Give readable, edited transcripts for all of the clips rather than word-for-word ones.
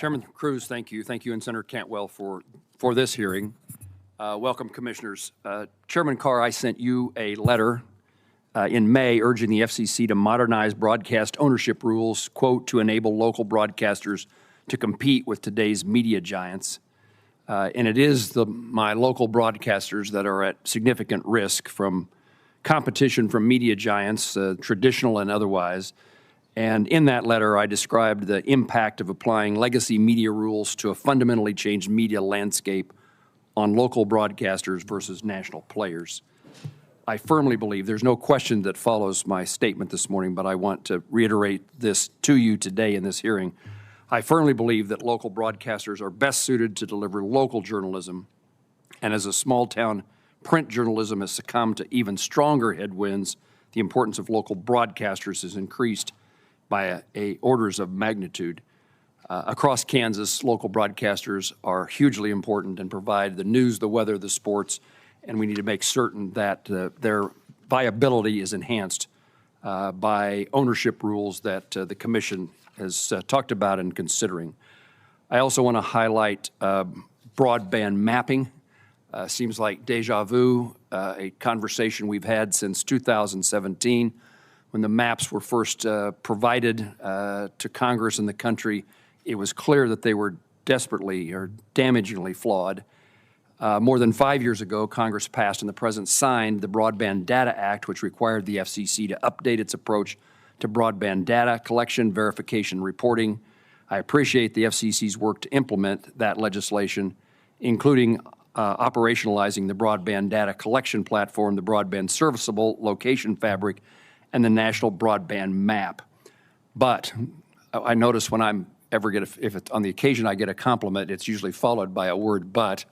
Chairman Cruz, thank you. Thank you, and Senator Cantwell for this hearing. Welcome, Commissioners. Chairman Carr, I sent you a letter in May urging the FCC to modernize broadcast ownership rules, quote, to enable local broadcasters to compete with today's media giants. And it is my local broadcasters that are at significant risk from competition from media giants, traditional and otherwise. And in that letter, I described the impact of applying legacy media rules to a fundamentally changed media landscape on local broadcasters versus national players. I firmly believe, there's no question that follows my statement this morning, but I want to reiterate this to you today in this hearing. I firmly believe that local broadcasters are best suited to deliver local journalism, and as a small-town print journalism has succumbed to even stronger headwinds, the importance of local broadcasters has increased by orders of magnitude. Across Kansas, local broadcasters are hugely important and provide the news, the weather, the sports, and we need to make certain that their viability is enhanced by ownership rules that the Commission has talked about and considering. I also want to highlight broadband mapping. Seems like deja vu, a conversation we've had since 2017 when the maps were first provided to Congress and the country. It was clear that they were desperately or damagingly flawed. More than 5 years ago, Congress passed and the President signed the Broadband Data Act, which required the FCC to update its approach to broadband data collection, verification, reporting. I appreciate the FCC's work to implement that legislation, including operationalizing the broadband data collection platform, the broadband serviceable location fabric, and the national broadband map. But I notice when I'm ever if it's on the occasion I get a compliment, it's usually followed by a word but,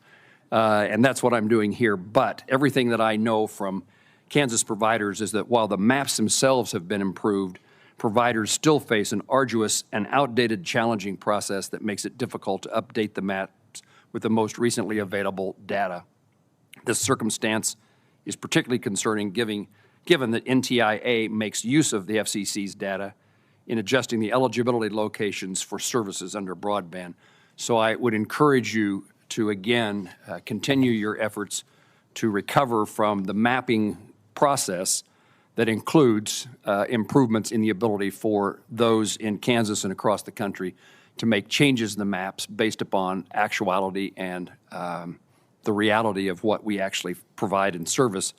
and that's what I'm doing here. But everything that I know from Kansas providers is that while the maps themselves have been improved, providers still face an arduous and outdated challenging process that makes it difficult to update the maps with the most recently available data. This circumstance is particularly concerning given that NTIA makes use of the FCC's data in adjusting the eligibility locations for services under broadband. So I would encourage you to, again, continue your efforts to recover from the mapping process that includes improvements in the ability for those in Kansas and across the country to make changes in the maps based upon actuality and the reality of what we actually provide in service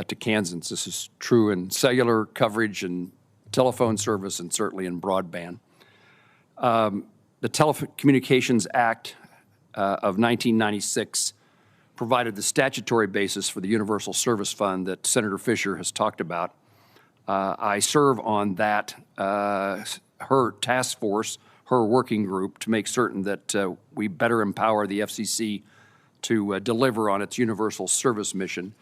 to Kansans. This is true in cellular coverage and telephone service and certainly in broadband. The Telecommunications Act of 1996 provided the statutory basis for the Universal Service Fund that Senator Fisher has talked about. I serve on that, her task force, her working group, to make certain that we better empower the FCC to deliver on its universal service mission.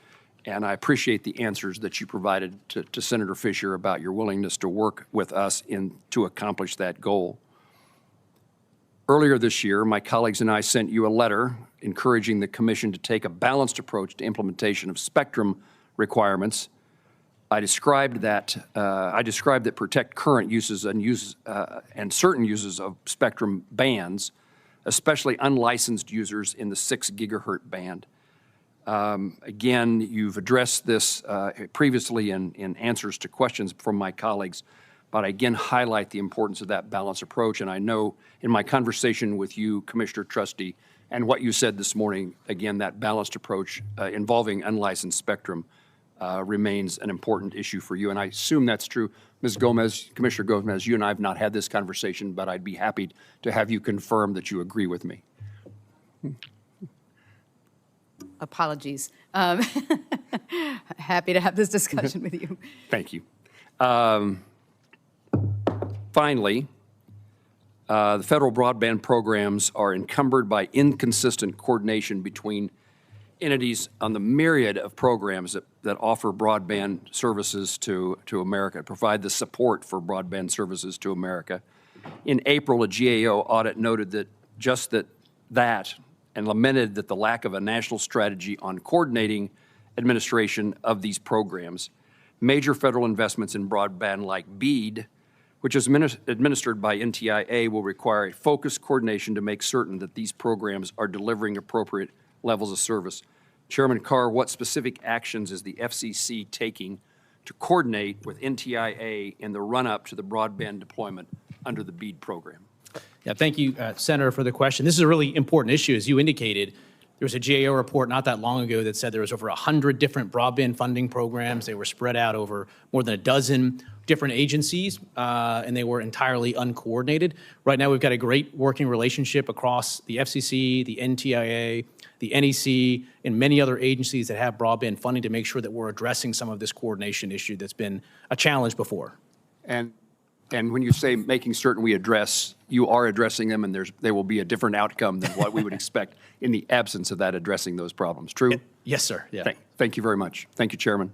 And I appreciate the answers that you provided to Senator Fisher about your willingness to work with us to accomplish that goal. Earlier this year, my colleagues and I sent you a letter encouraging the Commission to take a balanced approach to implementation of spectrum requirements. I described that protect current uses and certain uses of spectrum bands, especially unlicensed users in the 6 gigahertz band. Again, you've addressed this previously in answers to questions from my colleagues, but I again highlight the importance of that balanced approach. And I know in my conversation with you, Commissioner Trustee, and what you said this morning, again, that balanced approach involving unlicensed spectrum remains an important issue for you. And I assume that's true. Ms. Gomez, Commissioner Gomez, you and I have not had this conversation, but I'd be happy to have you confirm that you agree with me. Apologies. Happy to have this discussion with you. Thank you. Finally, the federal broadband programs are encumbered by inconsistent coordination between entities on the myriad of programs that offer broadband services to America, provide the support for broadband services to America. In April, a GAO audit noted that and lamented that the lack of a national strategy on coordinating administration of these programs. Major federal investments in broadband like BEAD, which is administered by NTIA, will require a focused coordination to make certain that these programs are delivering appropriate levels of service. Chairman Carr, what specific actions is the FCC taking to coordinate with NTIA in the run-up to the broadband deployment under the BEAD program? Yeah, thank you, Senator, for the question. This is a really important issue. As you indicated, there was a GAO report not that long ago that said there was over 100 different broadband funding programs. They were spread out over more than a dozen different agencies, and they were entirely uncoordinated. Right now, we've got a great working relationship across the FCC, the NTIA, the NEC, and many other agencies that have broadband funding to make sure that we're addressing some of this coordination issue that's been a challenge before. And when you say making certain we address, you are addressing them, and there will be a different outcome than what we would expect in the absence of that addressing those problems. True? Yes, sir. Yeah. Thank you very much. Thank you, Chairman.